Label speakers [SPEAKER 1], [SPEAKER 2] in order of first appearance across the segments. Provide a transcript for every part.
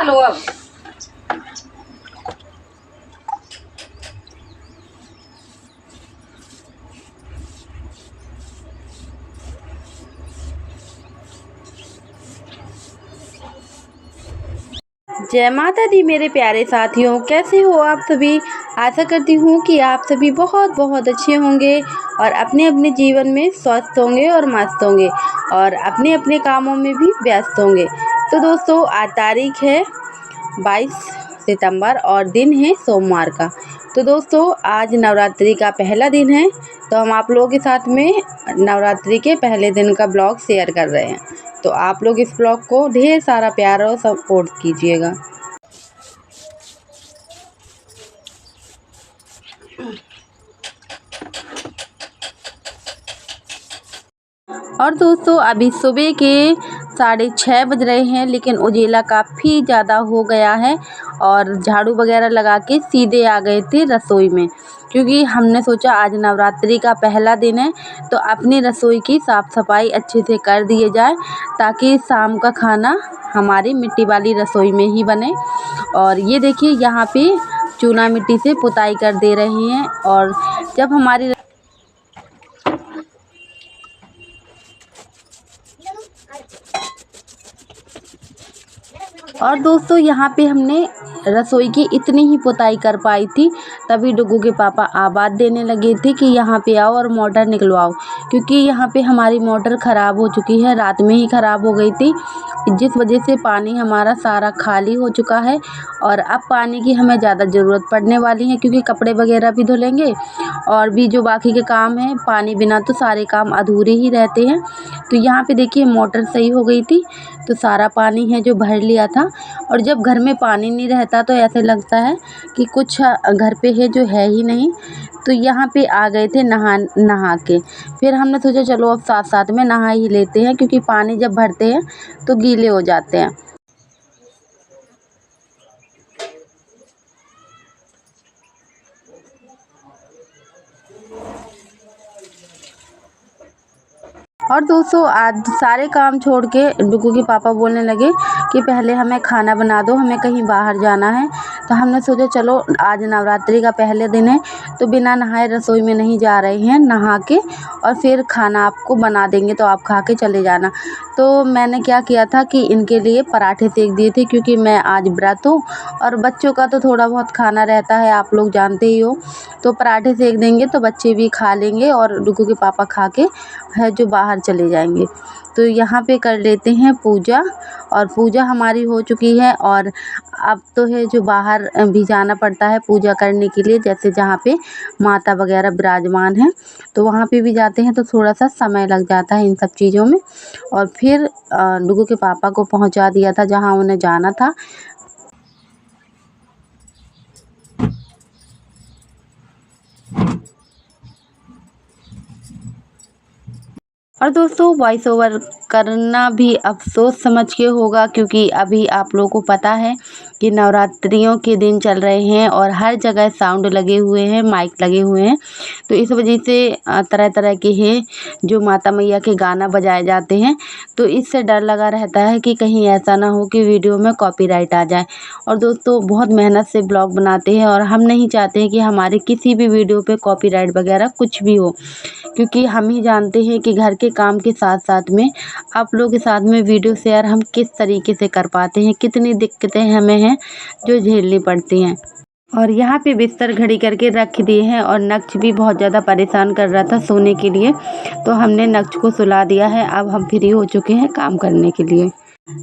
[SPEAKER 1] लो अब।
[SPEAKER 2] जय माता दी मेरे प्यारे साथियों, कैसे हो आप सभी। आशा करती हूँ कि आप सभी बहुत बहुत अच्छे होंगे और अपने अपने जीवन में स्वस्थ होंगे और मस्त होंगे और अपने अपने कामों में भी व्यस्त होंगे। तो दोस्तों, आज तारीख है 22 सितंबर और दिन है सोमवार का। तो दोस्तों, आज नवरात्रि का पहला दिन है, तो हम आप लोगों के साथ में नवरात्रि के पहले दिन का ब्लॉग शेयर कर रहे हैं। तो आप लोग इस ब्लॉग को ढेर सारा प्यार और सपोर्ट कीजिएगा। और दोस्तों, अभी सुबह के 6:30 बज रहे हैं, लेकिन उजेला काफ़ी ज़्यादा हो गया है और झाड़ू वगैरह लगा के सीधे आ गए थे रसोई में, क्योंकि हमने सोचा आज नवरात्रि का पहला दिन है तो अपनी रसोई की साफ़ सफाई अच्छे से कर दिए जाए, ताकि शाम का खाना हमारी मिट्टी वाली रसोई में ही बने। और ये देखिए, यहाँ पे चूना मिट्टी से पुताई कर दे रहे हैं। और जब हमारी और दोस्तों, यहाँ पे हमने रसोई की इतनी ही पुताई कर पाई थी, तभी डुगू के पापा आवाज़ देने लगे थे कि यहाँ पे आओ और मोटर निकलवाओ, क्योंकि यहाँ पे हमारी मोटर ख़राब हो चुकी है, रात में ही ख़राब हो गई थी, जिस वजह से पानी हमारा सारा खाली हो चुका है। और अब पानी की हमें ज़्यादा ज़रूरत पड़ने वाली है, क्योंकि कपड़े वगैरह भी धुलेंगे और भी जो बाकी के काम हैं, पानी बिना तो सारे काम अधूरे ही रहते हैं। तो यहाँ पे देखिए, मोटर सही हो गई थी, तो सारा पानी है जो भर लिया था। और जब घर में पानी नहीं रहता तो ऐसे लगता है कि कुछ घर पे है जो है ही नहीं। तो यहाँ पे आ गए थे नहा के। फिर हमने सोचा चलो अब साथ साथ में नहा ही लेते हैं, क्योंकि पानी जब भरते हैं तो गीले हो जाते हैं। और दोस्तों, आज सारे काम छोड़ के डुगू के पापा बोलने लगे कि पहले हमें खाना बना दो, हमें कहीं बाहर जाना है। तो हमने सोचा चलो आज नवरात्रि का पहले दिन है, तो बिना नहाए रसोई में नहीं जा रहे हैं, नहा के और फिर खाना आपको बना देंगे, तो आप खा के चले जाना। तो मैंने क्या किया था कि इनके लिए पराठे सेक दिए थे, क्योंकि मैं आज व्रत हूँ और बच्चों का तो थोड़ा बहुत खाना रहता है, आप लोग जानते ही हो। तो पराठे सेक देंगे तो बच्चे भी खा लेंगे और डुगू के पापा खा के है जो बाहर चले जाएंगे। तो यहाँ पे कर लेते हैं पूजा, और पूजा हमारी हो चुकी है। और अब तो है जो बाहर भी जाना पड़ता है पूजा करने के लिए, जैसे जहाँ पे माता वगैरह विराजमान है, तो वहाँ पे भी जाते हैं, तो थोड़ा सा समय लग जाता है इन सब चीज़ों में। और फिर डुगू के पापा को पहुँचा दिया था जहाँ उन्हें जाना था। और दोस्तों, वॉइस ओवर करना भी अफ़सोस समझ के होगा, क्योंकि अभी आप लोगों को पता है कि नवरात्रियों के दिन चल रहे हैं और हर जगह साउंड लगे हुए हैं, माइक लगे हुए हैं। तो इस वजह से तरह तरह के हैं जो माता मैया के गाना बजाए जाते हैं, तो इससे डर लगा रहता है कि कहीं ऐसा ना हो कि वीडियो में कॉपीराइट आ जाए। और दोस्तों, बहुत मेहनत से ब्लॉग बनाते हैं और हम नहीं चाहते हैं कि हमारे किसी भी वीडियो पे कॉपीराइट वगैरह कुछ भी हो, क्योंकि हम ही जानते हैं कि घर के काम के साथ साथ में आप लोगों के साथ में वीडियो शेयर हम किस तरीके से कर पाते हैं, कितनी दिक्कतें हमें हैं जो झेलनी पड़ती हैं। और यहाँ पे बिस्तर घड़ी करके रख दिए हैं, और नक्श भी बहुत ज़्यादा परेशान कर रहा था सोने के लिए, तो हमने नक्श को सुला दिया है। अब हम फ्री हो चुके हैं काम करने के लिए।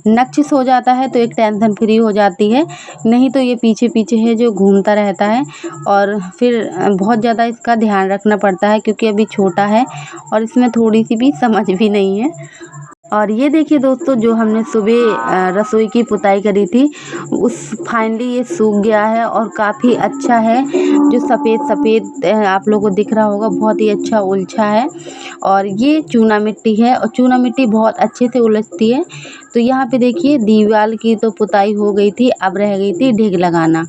[SPEAKER 2] नक्श सो जाता है तो एक टेंशन फ्री हो जाती है, नहीं तो ये पीछे पीछे है जो घूमता रहता है, और फिर बहुत ज़्यादा इसका ध्यान रखना पड़ता है, क्योंकि अभी छोटा है और इसमें थोड़ी सी भी समझ भी नहीं है। और ये देखिए दोस्तों, जो हमने सुबह रसोई की पुताई करी थी, उस फाइनली ये सूख गया है और काफ़ी अच्छा है। जो सफ़ेद सफ़ेद आप लोगों को दिख रहा होगा, बहुत ही अच्छा उलझा है। और ये चूना मिट्टी है, और चूना मिट्टी बहुत अच्छे से उलझती है। तो यहाँ पे देखिए, दीवार की तो पुताई हो गई थी, अब रह गई थी ढेक लगाना।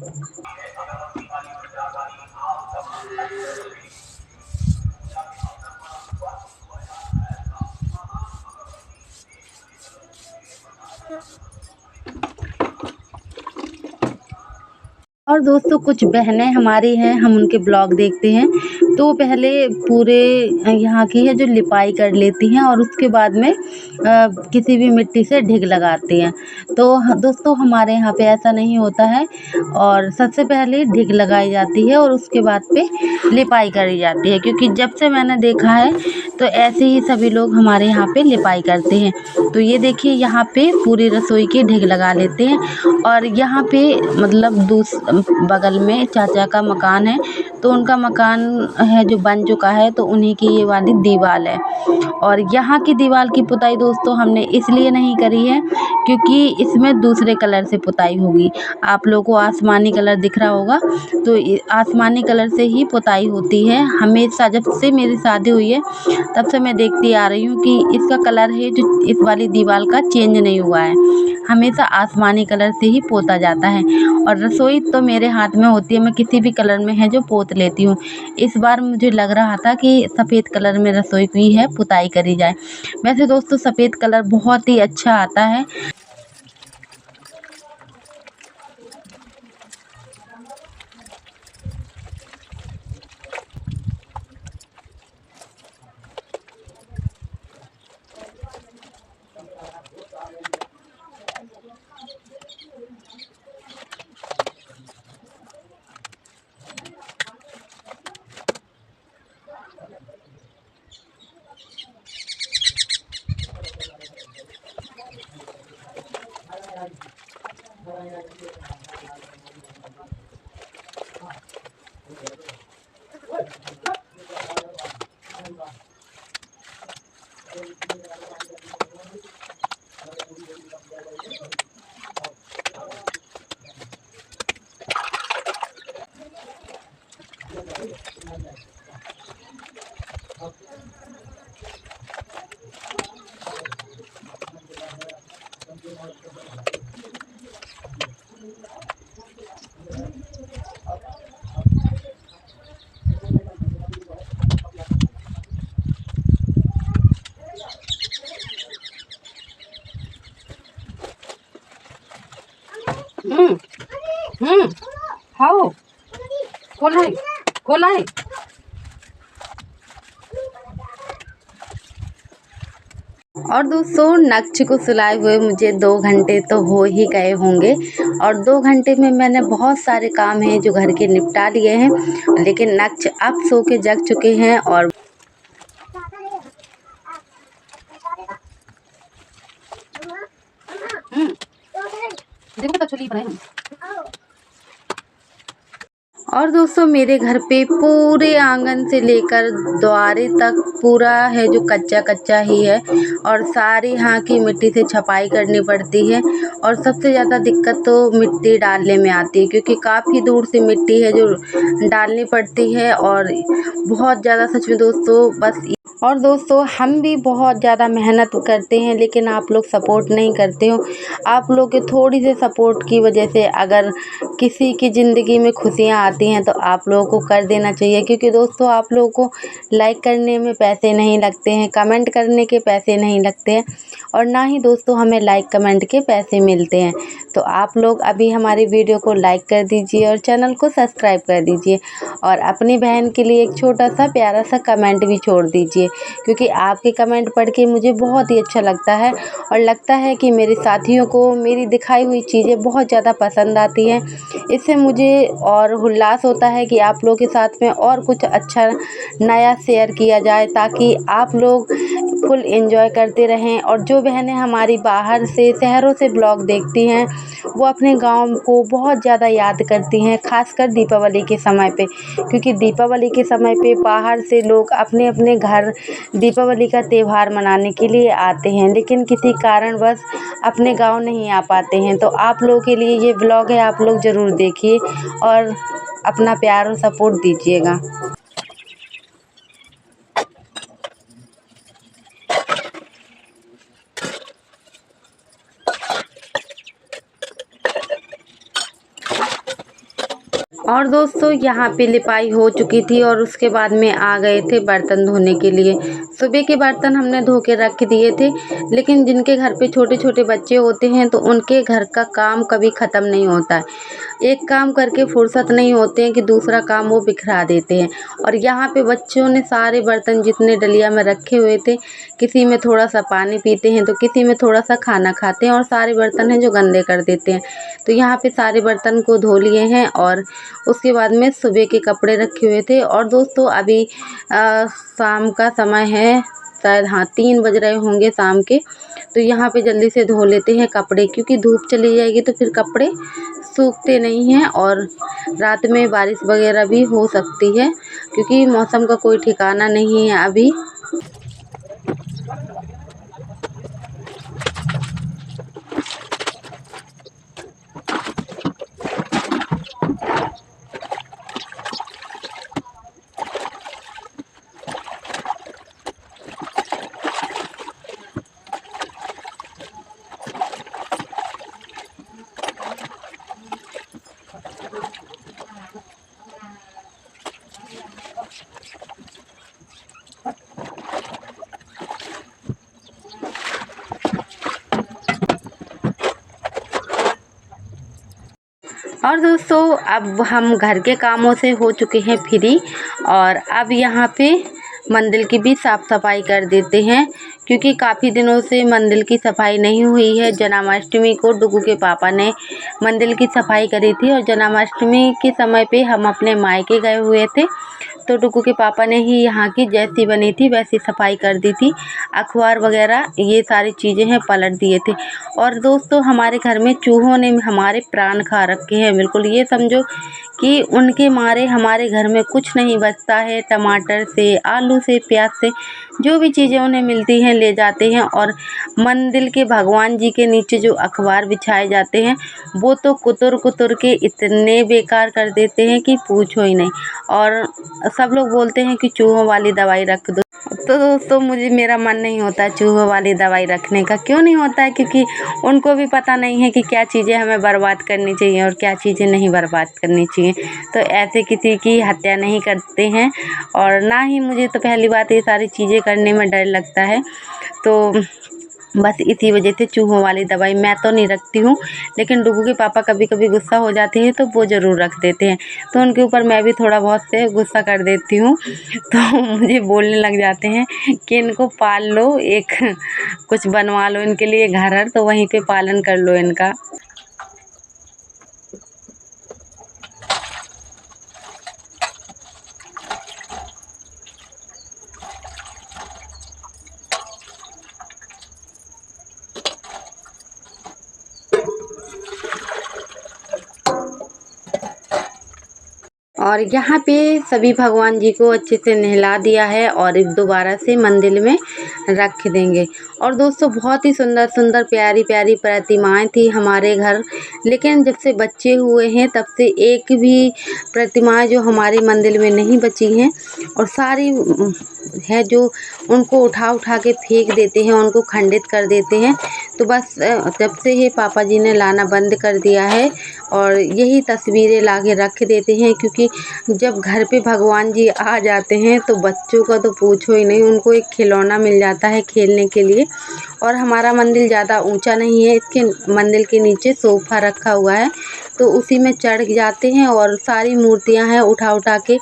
[SPEAKER 2] और दोस्तों कुछ बहनें हमारी हैं, हम उनके ब्लॉग देखते हैं तो पहले पूरे यहाँ की है जो लिपाई कर लेती हैं और उसके बाद में किसी भी मिट्टी से ढिग लगाती हैं। तो दोस्तों हमारे यहाँ पे ऐसा नहीं होता है और सबसे पहले ढिग लगाई जाती है और उसके बाद पे लिपाई करी जाती है, क्योंकि जब से मैंने देखा है तो ऐसे ही सभी लोग हमारे यहाँ पे लिपाई करते हैं। तो ये देखिए यहाँ पे पूरी रसोई की ढिग लगा लेते हैं और यहाँ पे मतलब बगल में चाचा का मकान है, तो उनका मकान है जो बन चुका है, तो उन्हीं की ये वाली दीवार है। और यहाँ की दीवार की पुताई दोस्तों हमने इसलिए नहीं करी है क्योंकि इसमें दूसरे कलर से पुताई होगी। आप लोगों को आसमानी कलर दिख रहा होगा, तो आसमानी कलर से ही पुताई होती है। हमेशा जब से मेरी शादी हुई है तब से मैं देखती आ रही हूँ कि इसका कलर है जो इस वाली दीवार का चेंज नहीं हुआ है, हमेशा आसमानी कलर से ही पोता जाता है। और रसोई तो मेरे हाथ में होती है, मैं किसी भी कलर में है जो पोत लेती हूँ। इस बार मुझे लग रहा था कि सफ़ेद कलर में रसोई की है पुताई करी जाए। वैसे दोस्तों सफ़ेद कलर बहुत ही अच्छा आता है। हम्म हम्म खाओ, खोला है, खोला है। और दोस्तों नक्श को सुलाए हुए मुझे 2 घंटे तो हो ही गए होंगे और 2 घंटे में मैंने बहुत सारे काम हैं जो घर के निपटा लिए हैं, लेकिन नक्श अब सो के जग चुके हैं। और देखो तो चुली बनाए हम। और दोस्तों मेरे घर पे पूरे आंगन से लेकर द्वारे तक पूरा है जो कच्चा कच्चा ही है और सारी यहाँ की मिट्टी से छपाई करनी पड़ती है। और सबसे ज़्यादा दिक्कत तो मिट्टी डालने में आती है, क्योंकि काफ़ी दूर से मिट्टी है जो डालनी पड़ती है और बहुत ज़्यादा सच में दोस्तों बस। और दोस्तों हम भी बहुत ज़्यादा मेहनत करते हैं, लेकिन आप लोग सपोर्ट नहीं करते हो। आप लोग के थोड़ी सी सपोर्ट की वजह से अगर किसी की ज़िंदगी में खुशियाँ आती हैं तो आप लोगों को कर देना चाहिए, क्योंकि दोस्तों आप लोगों को लाइक करने में पैसे नहीं लगते हैं, कमेंट करने के पैसे नहीं लगते हैं और ना ही दोस्तों हमें लाइक कमेंट के पैसे मिलते हैं। तो आप लोग अभी हमारी वीडियो को लाइक कर दीजिए और चैनल को सब्सक्राइब कर दीजिए और अपनी बहन के लिए एक छोटा सा प्यारा सा कमेंट भी छोड़ दीजिए, क्योंकि आपके कमेंट पढ़ के मुझे बहुत ही अच्छा लगता है और लगता है कि मेरे साथियों को मेरी दिखाई हुई चीज़ें बहुत ज़्यादा पसंद आती हैं। इससे मुझे और उल्लास होता है कि आप लोगों के साथ में और कुछ अच्छा नया शेयर किया जाए, ताकि आप लोग फुल एंजॉय करते रहें। और जो बहनें हमारी बाहर से शहरों से ब्लॉग देखती हैं वो अपने गांव को बहुत ज़्यादा याद करती हैं, खासकर दीपावली के समय पे, क्योंकि दीपावली के समय पे बाहर से लोग अपने अपने घर दीपावली का त्यौहार मनाने के लिए आते हैं, लेकिन किसी कारणवश अपने गांव नहीं आ पाते हैं। तो आप लोगों के लिए ये ब्लॉग है, आप लोग ज़रूर देखिए और अपना प्यार और सपोर्ट दीजिएगा। और दोस्तों यहाँ पे लिपाई हो चुकी थी और उसके बाद में आ गए थे बर्तन धोने के लिए। सुबह के बर्तन हमने धो के रख दिए थे, लेकिन जिनके घर पे छोटे छोटे बच्चे होते हैं तो उनके घर का काम कभी ख़त्म नहीं होता है। एक काम करके फुर्सत नहीं होते हैं कि दूसरा काम वो बिखरा देते हैं। और यहाँ पे बच्चों ने सारे बर्तन जितने डलिया में रखे हुए थे, किसी में थोड़ा सा पानी पीते हैं तो किसी में थोड़ा सा खाना खाते हैं, और सारे बर्तन हैं जो गंदे कर देते हैं। तो यहाँ पे सारे बर्तन को धो लिए हैं और उसके बाद में सुबह के कपड़े रखे हुए थे। और दोस्तों अभी शाम का समय है, शायद हाँ 3 बज रहे होंगे शाम के। तो यहाँ पे जल्दी से धो लेते हैं कपड़े, क्योंकि धूप चली जाएगी तो फिर कपड़े सूखते नहीं हैं और रात में बारिश वगैरह भी हो सकती है, क्योंकि मौसम का कोई ठिकाना नहीं है अभी। और दोस्तों अब हम घर के कामों से हो चुके हैं फ्री, और अब यहाँ पे मंदिर की भी साफ़ सफाई कर देते हैं, क्योंकि काफ़ी दिनों से मंदिर की सफाई नहीं हुई है। जन्माष्टमी को डुगू के पापा ने मंदिर की सफाई करी थी, और जन्माष्टमी के समय पे हम अपने मायके गए हुए थे, तो डुगू के पापा ने ही यहाँ की जैसी बनी थी वैसी सफाई कर दी थी। अखबार वगैरह ये सारी चीज़ें हैं पलट दिए थे। और दोस्तों हमारे घर में चूहों ने हमारे प्राण खा रखे हैं, बिल्कुल ये समझो कि उनके मारे हमारे घर में कुछ नहीं बचता है। टमाटर से, आलू से, प्याज से, जो भी चीज़ें उन्हें मिलती हैं ले जाते हैं। और मंदिर के भगवान जी के नीचे जो अखबार बिछाए जाते हैं वो तो कुतर कुतर के इतने बेकार कर देते हैं कि पूछो ही नहीं। और सब लोग बोलते हैं कि चूहों वाली दवाई रख दो, तो दोस्तों मेरा मन नहीं होता चूहों वाली दवाई रखने का। क्यों नहीं होता है? क्योंकि उनको भी पता नहीं है कि क्या चीज़ें हमें बर्बाद करनी चाहिए और क्या चीज़ें नहीं बर्बाद करनी चाहिए। तो ऐसे किसी की हत्या नहीं करते हैं, और ना ही मुझे तो पहली बात ये सारी चीज़ें करने में डर लगता है। तो बस इसी वजह से चूहों वाली दवाई मैं तो नहीं रखती हूँ, लेकिन डुगू के पापा कभी कभी गुस्सा हो जाते हैं तो वो ज़रूर रख देते हैं। तो उनके ऊपर मैं भी थोड़ा बहुत से गुस्सा कर देती हूँ, तो मुझे बोलने लग जाते हैं कि इनको पाल लो, एक कुछ बनवा लो इनके लिए घर, तो वहीं पे पालन कर लो इनका। और यहाँ पे सभी भगवान जी को अच्छे से नहला दिया है और दोबारा से मंदिर में रख देंगे। और दोस्तों बहुत ही सुंदर सुंदर प्यारी प्यारी प्रतिमाएं थी हमारे घर, लेकिन जब से बच्चे हुए हैं तब से एक भी प्रतिमाएं जो हमारे मंदिर में नहीं बची हैं, और सारी है जो उनको उठा उठा के फेंक देते हैं, उनको खंडित कर देते हैं। तो बस जब से ही पापा जी ने लाना बंद कर दिया है और यही तस्वीरें ला के रख देते हैं, क्योंकि जब घर पे भगवान जी आ जाते हैं तो बच्चों का तो पूछो ही नहीं, उनको एक खिलौना मिल जाता है खेलने के लिए। और हमारा मंदिर ज़्यादा ऊंचा नहीं है, इसके मंदिर के नीचे सोफ़ा रखा हुआ है, तो उसी में चढ़ जाते हैं और सारी मूर्तियां हैं उठा उठा के।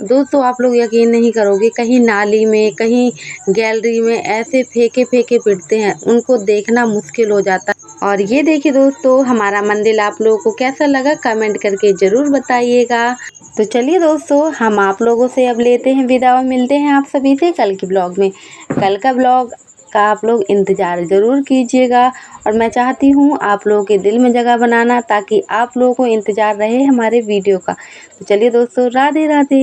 [SPEAKER 2] दोस्तों आप लोग यकीन नहीं करोगे, कहीं नाली में, कहीं गैलरी में ऐसे फेंके फेंके फिरते हैं, उनको देखना मुश्किल हो जाता है। और ये देखिए दोस्तों हमारा मंदिर आप लोगों को कैसा लगा कमेंट करके ज़रूर बताइएगा। तो चलिए दोस्तों हम आप लोगों से अब लेते हैं विदा और मिलते हैं आप सभी से कल के ब्लॉग में। कल का ब्लॉग का आप लोग इंतज़ार ज़रूर कीजिएगा, और मैं चाहती हूँ आप लोगों के दिल में जगह बनाना, ताकि आप लोगों को इंतज़ार रहे हमारे वीडियो का। तो चलिए दोस्तों, राधे राधे।